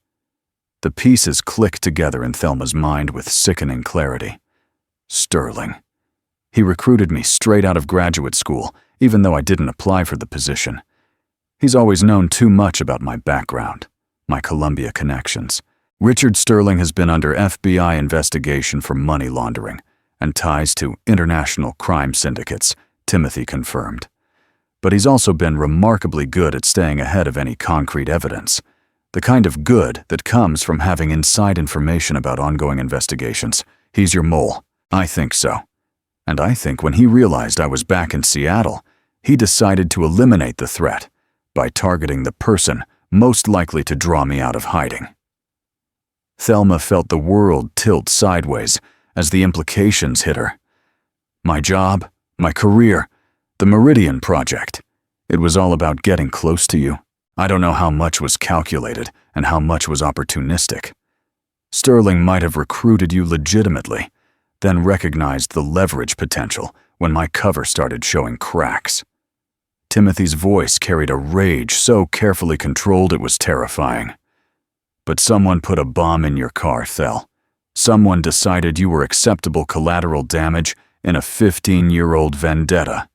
The pieces clicked together in Thelma's mind with sickening clarity. Sterling. He recruited me straight out of graduate school, even though I didn't apply for the position. He's always known too much about my background, my Columbia connections. Richard Sterling has been under FBI investigation for money laundering and ties to international crime syndicates, Timothy confirmed. But he's also been remarkably good at staying ahead of any concrete evidence, the kind of good that comes from having inside information about ongoing investigations. He's your mole. I think so. And I think when he realized I was back in Seattle, he decided to eliminate the threat by targeting the person most likely to draw me out of hiding. Thelma felt the world tilt sideways as the implications hit her. My job, my career, the Meridian Project. It was all about getting close to you. I don't know how much was calculated and how much was opportunistic. Sterling might have recruited you legitimately, then recognized the leverage potential when my cover started showing cracks. Timothy's voice carried a rage so carefully controlled it was terrifying. But someone put a bomb in your car, Thel. Someone decided you were acceptable collateral damage in a 15-year-old vendetta.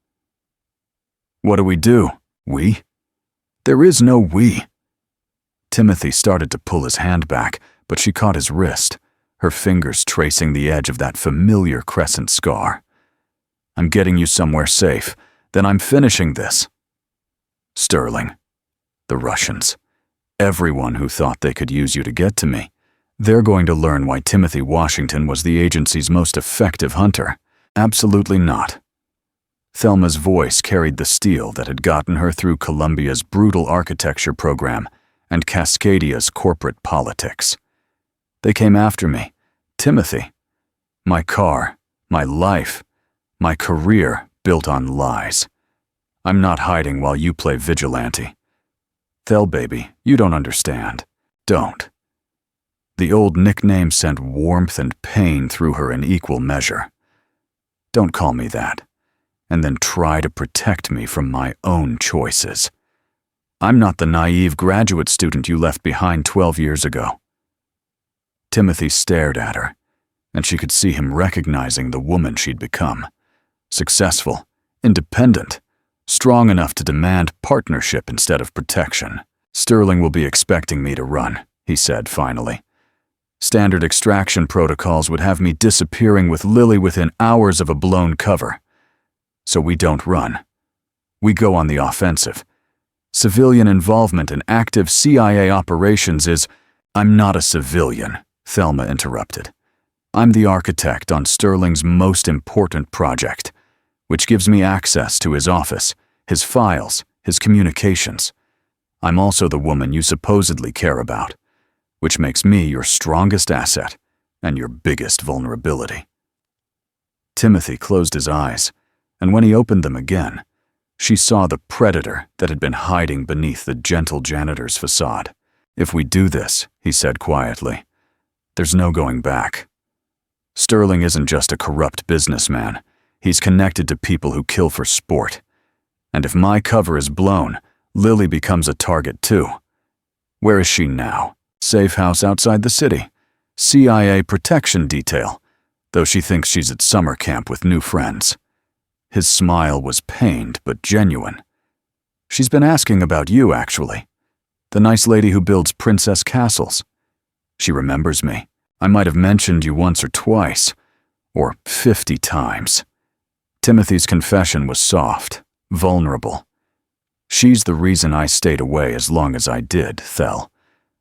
What do we do? We? There is no we. Timothy started to pull his hand back, but she caught his wrist, her fingers tracing the edge of that familiar crescent scar. I'm getting you somewhere safe, then I'm finishing this. Sterling. The Russians. Everyone who thought they could use you to get to me. They're going to learn why Timothy Washington was the agency's most effective hunter. Absolutely not. Thelma's voice carried the steel that had gotten her through Columbia's brutal architecture program and Cascadia's corporate politics. They came after me. Timothy. My car, my life, my career built on lies. I'm not hiding while you play vigilante. Thel, baby, you don't understand. Don't. The old nickname sent warmth and pain through her in equal measure. Don't call me that, and then try to protect me from my own choices. I'm not the naive graduate student you left behind 12 years ago. Timothy stared at her, and she could see him recognizing the woman she'd become. Successful, independent, strong enough to demand partnership instead of protection. Sterling will be expecting me to run, he said finally. Standard extraction protocols would have me disappearing with Lily within hours of a blown cover. So we don't run. We go on the offensive. Civilian involvement in active CIA operations is— I'm not a civilian, Thelma interrupted. I'm the architect on Sterling's most important project, which gives me access to his office, his files, his communications. I'm also the woman you supposedly care about, which makes me your strongest asset and your biggest vulnerability. Timothy closed his eyes, and when he opened them again, she saw the predator that had been hiding beneath the gentle janitor's facade. If we do this, he said quietly, there's no going back. Sterling isn't just a corrupt businessman. He's connected to people who kill for sport. And if my cover is blown, Lily becomes a target too. Where is she now? Safe house outside the city. CIA protection detail, though she thinks she's at summer camp with new friends. His smile was pained but genuine. She's been asking about you, actually. The nice lady who builds princess castles. She remembers me. I might have mentioned you once or twice, or 50 times. Timothy's confession was soft, vulnerable. She's the reason I stayed away as long as I did, Thel.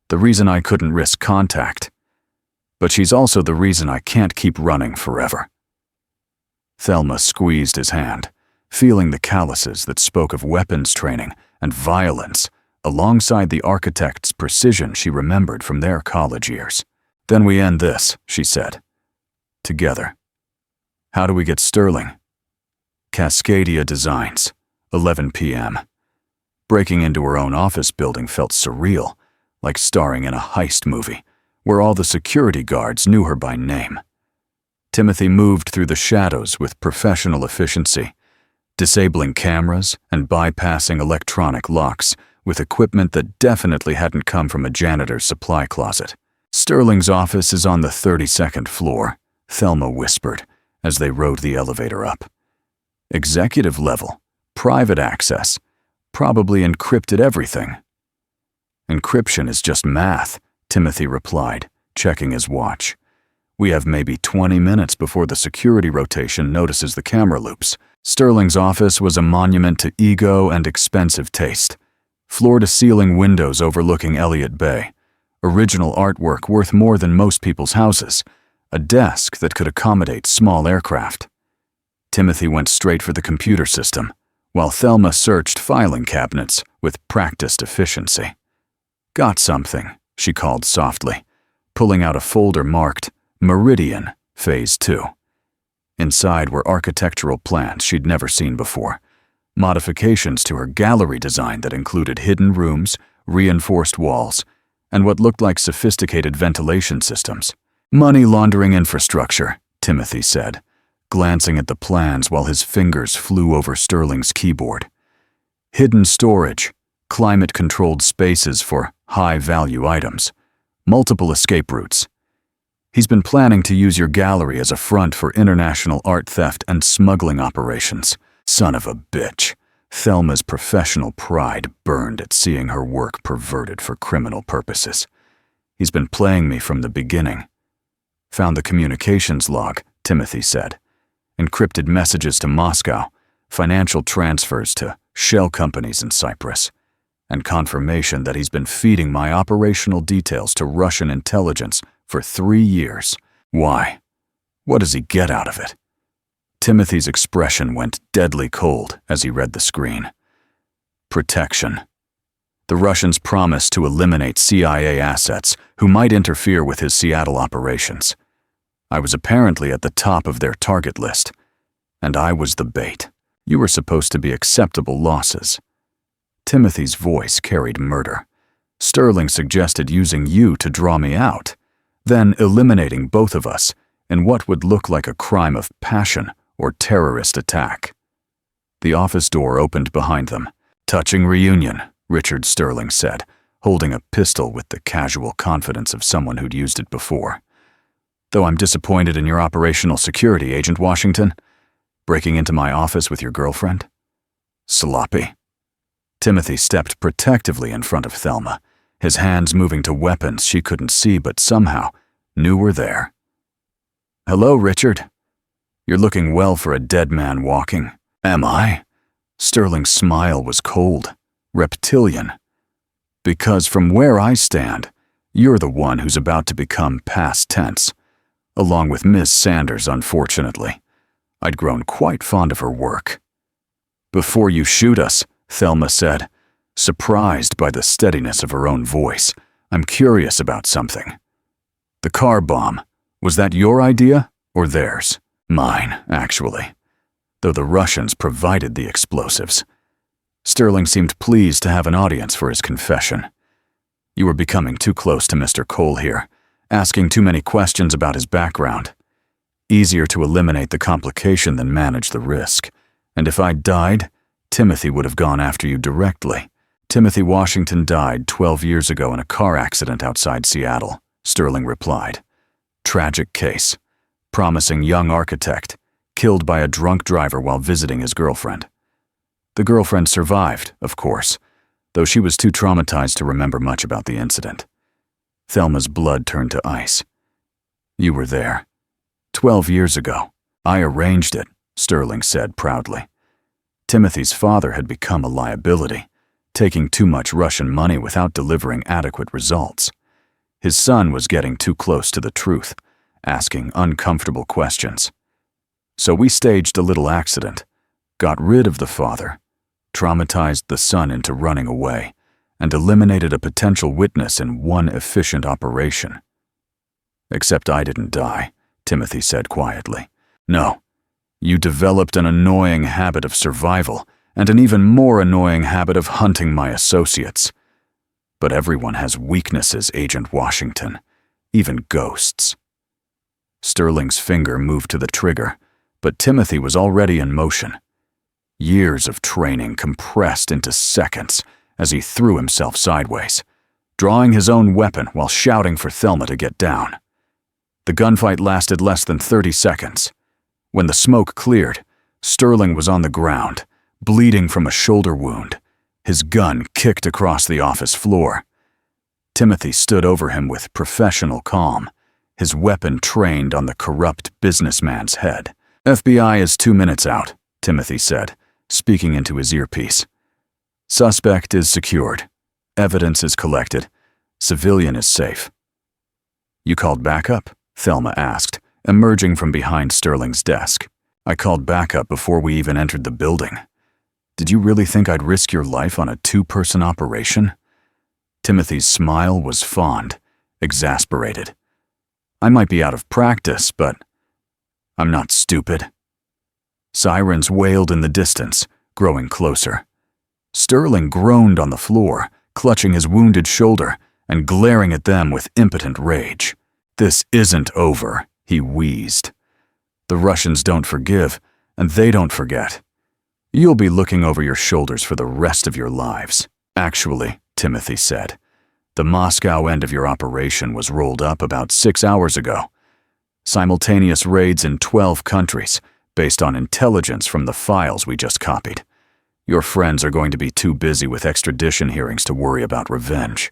The reason I couldn't risk contact. But she's also the reason I can't keep running forever. Thelma squeezed his hand, feeling the calluses that spoke of weapons training and violence alongside the architect's precision she remembered from their college years. Then we end this, she said. Together. How do we get Sterling? Cascadia Designs, 11 p.m. Breaking into her own office building felt surreal, like starring in a heist movie, where all the security guards knew her by name. Timothy moved through the shadows with professional efficiency, disabling cameras and bypassing electronic locks with equipment that definitely hadn't come from a janitor's supply closet. Sterling's office is on the 32nd floor, Thelma whispered as they rode the elevator up. Executive level, private access, probably encrypted everything. Encryption is just math, Timothy replied, checking his watch. We have maybe 20 minutes before the security rotation notices the camera loops. Sterling's office was a monument to ego and expensive taste. Floor-to-ceiling windows overlooking Elliott Bay. Original artwork worth more than most people's houses. A desk that could accommodate small aircraft. Timothy went straight for the computer system, while Thelma searched filing cabinets with practiced efficiency. Got something, she called softly, pulling out a folder marked Meridian, Phase 2. Inside were architectural plans she'd never seen before, modifications to her gallery design that included hidden rooms, reinforced walls, and what looked like sophisticated ventilation systems. Money laundering infrastructure, Timothy said, glancing at the plans while his fingers flew over Sterling's keyboard. Hidden storage, climate-controlled spaces for high-value items, multiple escape routes. He's been planning to use your gallery as a front for international art theft and smuggling operations. Son of a bitch. Thelma's professional pride burned at seeing her work perverted for criminal purposes. He's been playing me from the beginning. Found the communications log, Timothy said. Encrypted messages to Moscow, financial transfers to shell companies in Cyprus, and confirmation that he's been feeding my operational details to Russian intelligence for 3 years. Why? What does he get out of it? Timothy's expression went deadly cold as he read the screen. Protection. The Russians promised to eliminate CIA assets who might interfere with his Seattle operations. I was apparently at the top of their target list, and I was the bait. You were supposed to be acceptable losses. Timothy's voice carried murder. Sterling suggested using you to draw me out, then eliminating both of us in what would look like a crime of passion or terrorist attack. The office door opened behind them. "Touching reunion," Richard Sterling said, holding a pistol with the casual confidence of someone who'd used it before. "Though I'm disappointed in your operational security, Agent Washington. Breaking into my office with your girlfriend? Sloppy." Timothy stepped protectively in front of Thelma, his hands moving to weapons she couldn't see but somehow knew were there. "Hello, Richard. You're looking well for a dead man walking." "Am I?" Sterling's smile was cold, reptilian. "Because from where I stand, you're the one who's about to become past tense, along with Miss Sanders, unfortunately. I'd grown quite fond of her work." "Before you shoot us," Thelma said, surprised by the steadiness of her own voice, "I'm curious about something. The car bomb, was that your idea or theirs?" "Mine, actually, though the Russians provided the explosives." Sterling seemed pleased to have an audience for his confession. "You were becoming too close to Mr. Cole here, asking too many questions about his background. Easier to eliminate the complication than manage the risk. And if I'd died, Timothy would have gone after you directly." "Timothy Washington died 12 years ago in a car accident outside Seattle," Sterling replied. "Tragic case. Promising young architect, killed by a drunk driver while visiting his girlfriend. The girlfriend survived, of course, though she was too traumatized to remember much about the incident." Thelma's blood turned to ice. "You were there. 12 years ago. I arranged it," Sterling said proudly. Timothy's father had become a liability, taking too much Russian money without delivering adequate results. His son was getting too close to the truth, asking uncomfortable questions. So we staged a little accident, got rid of the father, traumatized the son into running away, and eliminated a potential witness in one efficient operation. "Except I didn't die," Timothy said quietly. "No. You developed an annoying habit of survival and an even more annoying habit of hunting my associates. But everyone has weaknesses, Agent Washington, even ghosts." Sterling's finger moved to the trigger, but Timothy was already in motion. Years of training compressed into seconds as he threw himself sideways, drawing his own weapon while shouting for Thelma to get down. The gunfight lasted less than 30 seconds. When the smoke cleared, Sterling was on the ground, bleeding from a shoulder wound, his gun kicked across the office floor. Timothy stood over him with professional calm, his weapon trained on the corrupt businessman's head. "FBI is 2 minutes out," Timothy said, speaking into his earpiece. "Suspect is secured. Evidence is collected. Civilian is safe." "You called backup?" Thelma asked, emerging from behind Sterling's desk. "I called backup before we even entered the building. Did you really think I'd risk your life on a 2-person operation?" Timothy's smile was fond, exasperated. "I might be out of practice, but I'm not stupid." Sirens wailed in the distance, growing closer. Sterling groaned on the floor, clutching his wounded shoulder and glaring at them with impotent rage. "This isn't over," he wheezed. "The Russians don't forgive, and they don't forget. You'll be looking over your shoulders for the rest of your lives." "Actually," Timothy said, "the Moscow end of your operation was rolled up about 6 hours ago. Simultaneous raids in 12 countries, based on intelligence from the files we just copied. Your friends are going to be too busy with extradition hearings to worry about revenge."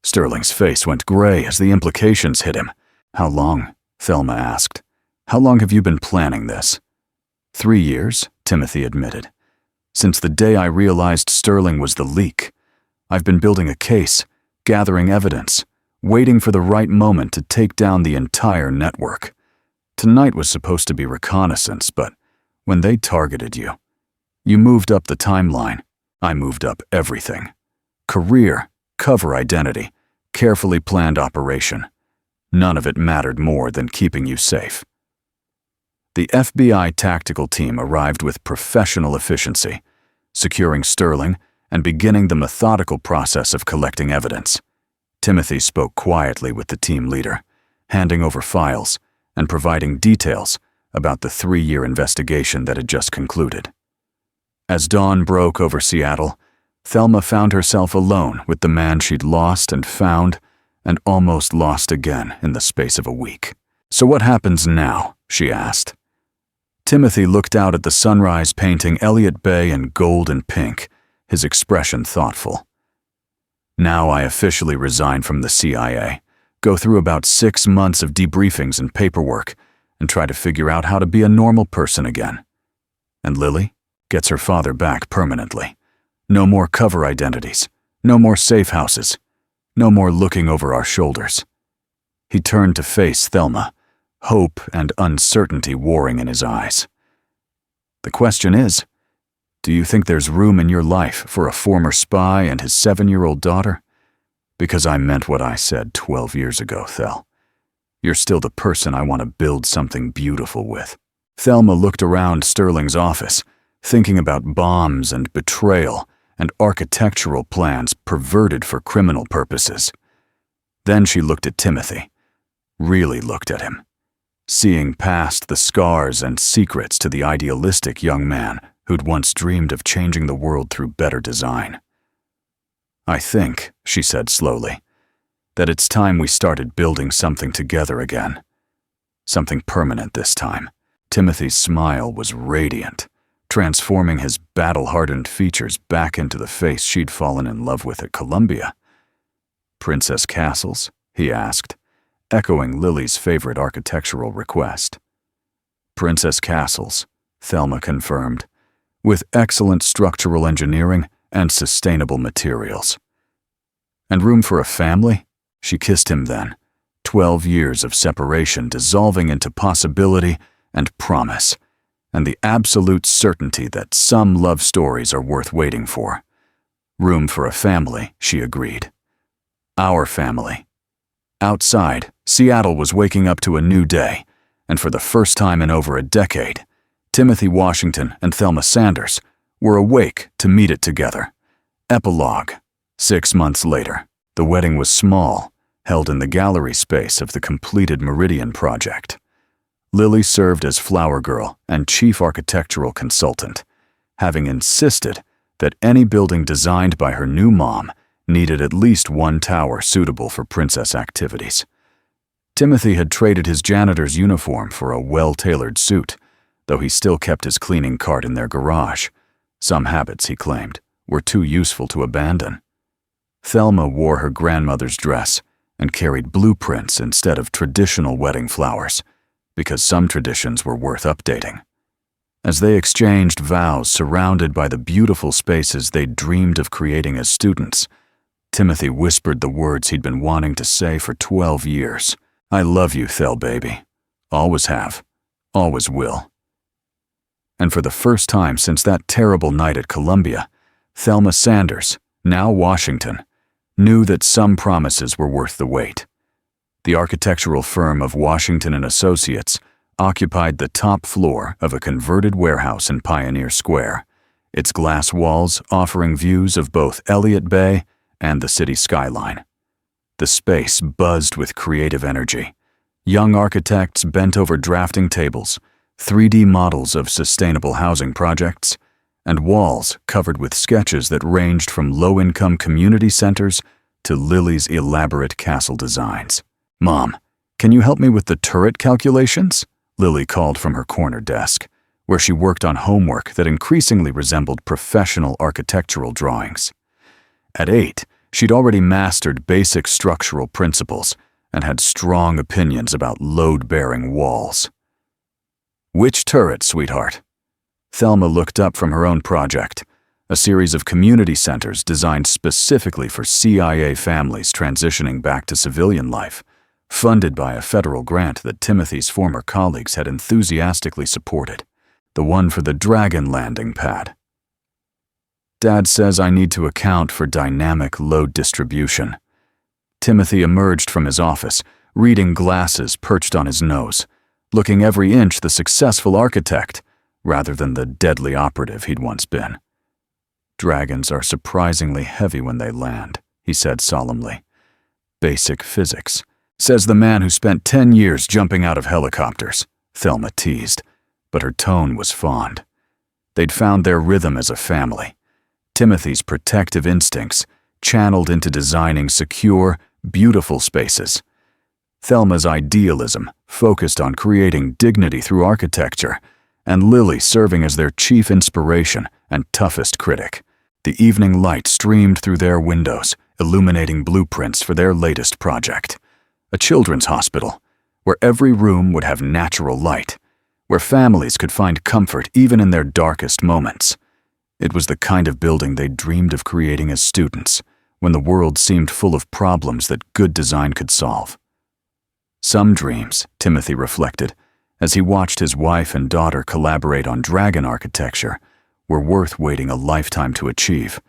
Sterling's face went gray as the implications hit him. "How long?" Thelma asked. "How long have you been planning this?" 3 years, Timothy admitted. "Since the day I realized Sterling was the leak. I've been building a case, gathering evidence, waiting for the right moment to take down the entire network. Tonight was supposed to be reconnaissance, but when they targeted you, you moved up the timeline. I moved up everything. Career, cover identity, carefully planned operation. None of it mattered more than keeping you safe." The FBI tactical team arrived with professional efficiency, securing Sterling and beginning the methodical process of collecting evidence. Timothy spoke quietly with the team leader, handing over files and providing details about the 3-year investigation that had just concluded. As dawn broke over Seattle, Thelma found herself alone with the man she'd lost and found and almost lost again in the space of a week. "So what happens now?" she asked. Timothy looked out at the sunrise painting Elliott Bay in gold and pink, his expression thoughtful. "Now I officially resign from the CIA, go through about 6 months of debriefings and paperwork, and try to figure out how to be a normal person again. And Lily gets her father back permanently. No more cover identities, no more safe houses, no more looking over our shoulders." He turned to face Thelma, hope and uncertainty warring in his eyes. "The question is, do you think there's room in your life for a former spy and his 7-year-old daughter? Because I meant what I said 12 years ago, Thel. You're still the person I want to build something beautiful with." Thelma looked around Sterling's office, thinking about bombs and betrayal and architectural plans perverted for criminal purposes. Then she looked at Timothy, really looked at him, seeing past the scars and secrets to the idealistic young man who'd once dreamed of changing the world through better design. "I think," she said slowly, "that it's time we started building something together again. Something permanent this time." Timothy's smile was radiant, transforming his battle-hardened features back into the face she'd fallen in love with at Columbia. "Princess Castles?" he asked, echoing Lily's favorite architectural request. "Princess Castles," Thelma confirmed, "with excellent structural engineering and sustainable materials." "And room for a family?" She kissed him then, 12 years of separation dissolving into possibility and promise, and the absolute certainty that some love stories are worth waiting for. "Room for a family," she agreed. "Our family." Outside, Seattle was waking up to a new day, and for the first time in over a decade, Timothy Washington and Thelma Sanders were awake to meet it together. Epilogue. 6 months later, the wedding was small, held in the gallery space of the completed Meridian project. Lily served as flower girl and chief architectural consultant, having insisted that any building designed by her new mom needed at least one tower suitable for princess activities. Timothy had traded his janitor's uniform for a well-tailored suit, though he still kept his cleaning cart in their garage. Some habits, he claimed, were too useful to abandon. Thelma wore her grandmother's dress and carried blueprints instead of traditional wedding flowers, because some traditions were worth updating. As they exchanged vows surrounded by the beautiful spaces they'd dreamed of creating as students, Timothy whispered the words he'd been wanting to say for 12 years. "I love you, Thel baby. Always have. Always will." And for the first time since that terrible night at Columbia, Thelma Sanders, now Washington, knew that some promises were worth the wait. The architectural firm of Washington and Associates occupied the top floor of a converted warehouse in Pioneer Square, its glass walls offering views of both Elliott Bay and the city skyline. The space buzzed with creative energy. Young architects bent over drafting tables, 3D models of sustainable housing projects, and walls covered with sketches that ranged from low-income community centers to Lily's elaborate castle designs. "Mom, can you help me with the turret calculations?" Lily called from her corner desk, where she worked on homework that increasingly resembled professional architectural drawings. At 8, she'd already mastered basic structural principles and had strong opinions about load-bearing walls. "Which turret, sweetheart?" Thelma looked up from her own project, a series of community centers designed specifically for CIA families transitioning back to civilian life, funded by a federal grant that Timothy's former colleagues had enthusiastically supported. "The one for the Dragon landing pad." "Dad says I need to account for dynamic load distribution." Timothy emerged from his office, reading glasses perched on his nose, looking every inch the successful architect, rather than the deadly operative he'd once been. "Dragons are surprisingly heavy when they land," he said solemnly. "Basic physics," says the man who spent 10 years jumping out of helicopters, Thelma teased, but her tone was fond. They'd found their rhythm as a family. Timothy's protective instincts channeled into designing secure, beautiful spaces. Thelma's idealism focused on creating dignity through architecture, and Lily serving as their chief inspiration and toughest critic. The evening light streamed through their windows, illuminating blueprints for their latest project. A children's hospital, where every room would have natural light, where families could find comfort even in their darkest moments. It was the kind of building they dreamed of creating as students, when the world seemed full of problems that good design could solve. Some dreams, Timothy reflected, as he watched his wife and daughter collaborate on dragon architecture, were worth waiting a lifetime to achieve.